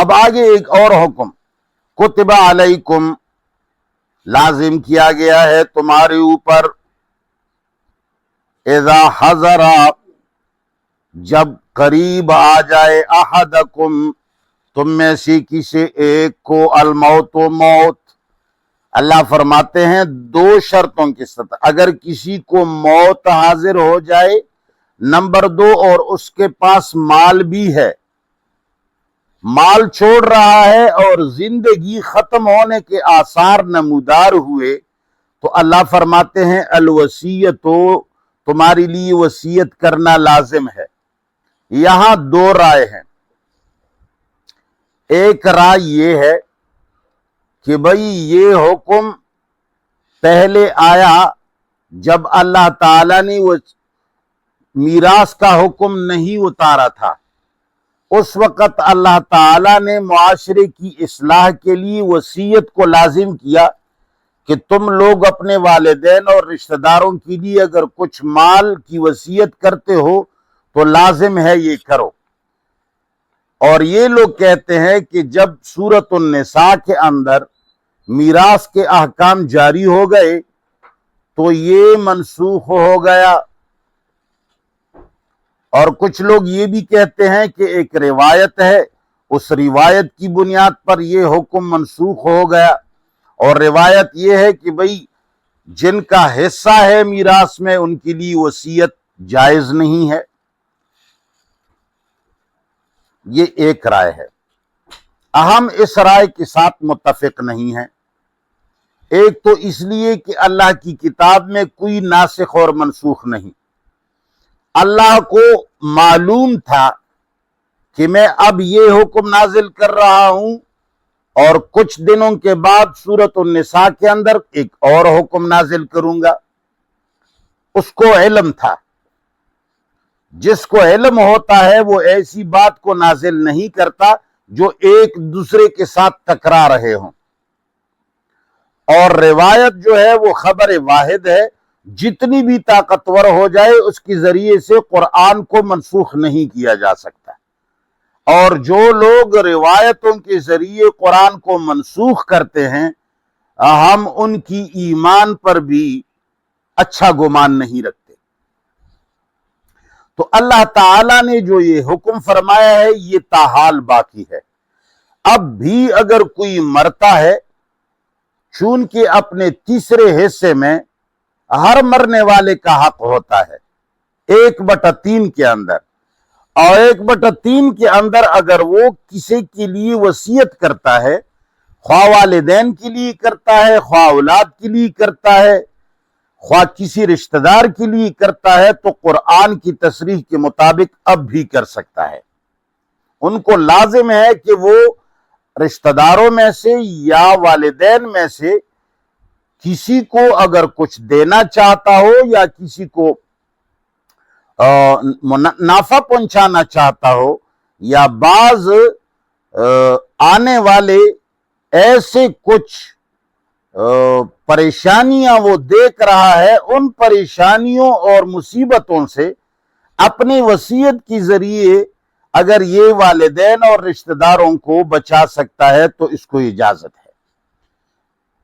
اب آگے ایک اور حکم، کتب علیکم، لازم کیا گیا ہے تمہارے اوپر، اذا حضر، جب قریب آ جائے، احدکم، تم میں سے کسی ایک کو، الموت و موت، اللہ فرماتے ہیں دو شرطوں کے ساتھ، اگر کسی کو موت حاضر ہو جائے، نمبر دو، اور اس کے پاس مال بھی ہے، مال چھوڑ رہا ہے اور زندگی ختم ہونے کے آثار نمودار ہوئے، تو اللہ فرماتے ہیں الوصیت، تمہارے لیے وصیت کرنا لازم ہے۔ یہاں دو رائے ہیں، ایک رائے یہ ہے کہ بھئی یہ حکم پہلے آیا جب اللہ تعالیٰ نے وہ میراث کا حکم نہیں اتارا تھا، اس وقت اللہ تعالیٰ نے معاشرے کی اصلاح کے لیے وصیت کو لازم کیا کہ تم لوگ اپنے والدین اور رشتہ داروں کے لیے اگر کچھ مال کی وصیت کرتے ہو تو لازم ہے یہ کرو۔ اور یہ لوگ کہتے ہیں کہ جب سورۃ النساء کے اندر میراث کے احکام جاری ہو گئے تو یہ منسوخ ہو گیا، اور کچھ لوگ یہ بھی کہتے ہیں کہ ایک روایت ہے، اس روایت کی بنیاد پر یہ حکم منسوخ ہو گیا، اور روایت یہ ہے کہ بھئی جن کا حصہ ہے میراث میں ان کے لیے وصیت جائز نہیں ہے۔ یہ ایک رائے ہے، ہم اس رائے کے ساتھ متفق نہیں ہیں۔ ایک تو اس لیے کہ اللہ کی کتاب میں کوئی ناسخ اور منسوخ نہیں، اللہ کو معلوم تھا کہ میں اب یہ حکم نازل کر رہا ہوں اور کچھ دنوں کے بعد سورۃ النساء کے اندر ایک اور حکم نازل کروں گا، اس کو علم تھا۔ جس کو علم ہوتا ہے وہ ایسی بات کو نازل نہیں کرتا جو ایک دوسرے کے ساتھ ٹکرا رہے ہوں، اور روایت جو ہے وہ خبر واحد ہے، جتنی بھی طاقتور ہو جائے اس کے ذریعے سے قرآن کو منسوخ نہیں کیا جا سکتا، اور جو لوگ روایتوں کے ذریعے قرآن کو منسوخ کرتے ہیں ہم ان کی ایمان پر بھی اچھا گمان نہیں رکھتے۔ تو اللہ تعالیٰ نے جو یہ حکم فرمایا ہے یہ تاحال باقی ہے۔ اب بھی اگر کوئی مرتا ہے، چونکہ اپنے تیسرے حصے میں ہر مرنے والے کا حق ہوتا ہے 1/3 کے اندر، اور 1/3 کے اندر اگر وہ کسی کے لیے وصیت کرتا ہے، خواہ والدین کے لیے کرتا ہے، خواہ اولاد کے لیے کرتا ہے، خواہ کسی رشتہ دار کے لیے کرتا ہے، تو قرآن کی تصریح کے مطابق اب بھی کر سکتا ہے۔ ان کو لازم ہے کہ وہ رشتہ داروں میں سے یا والدین میں سے کسی کو اگر کچھ دینا چاہتا ہو یا کسی کو نافع پہنچانا چاہتا ہو، یا بعض آنے والے ایسے کچھ پریشانیاں وہ دیکھ رہا ہے، ان پریشانیوں اور مصیبتوں سے اپنی وصیت کے ذریعے اگر یہ والدین اور رشتہ داروں کو بچا سکتا ہے تو اس کو اجازت ہے۔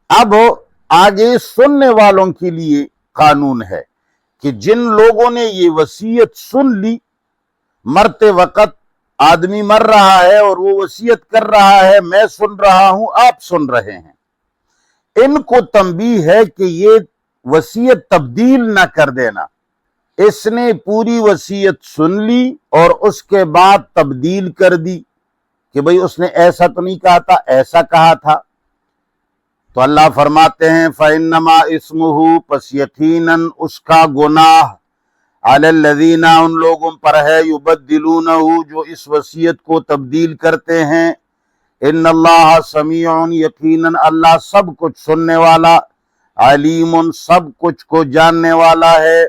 اب آگے سننے والوں کے لیے قانون ہے کہ جن لوگوں نے یہ وصیت سن لی، مرتے وقت آدمی مر رہا ہے اور وہ وصیت کر رہا ہے، میں سن رہا ہوں، آپ سن رہے ہیں، ان کو تنبیہ ہے کہ یہ وصیت تبدیل نہ کر دینا۔ اس نے پوری وصیت سن لی اور اس کے بعد تبدیل کر دی کہ بھئی اس نے ایسا تو نہیں کہا تھا، ایسا کہا تھا، تو اللہ فرماتے ہیں فَإِنَّمَا إِثْمُهُ، پس یقیناً اس کا گناہ، عَلَى الَّذِينَ، ان لوگوں پر ہے، يُبَدِّلُونَهُ، جو اس وصیت کو تبدیل کرتے ہیں۔ ان اللہ سمیع، یقیناً اللہ سب کچھ سننے والا، علیم، سب کچھ کو جاننے والا ہے۔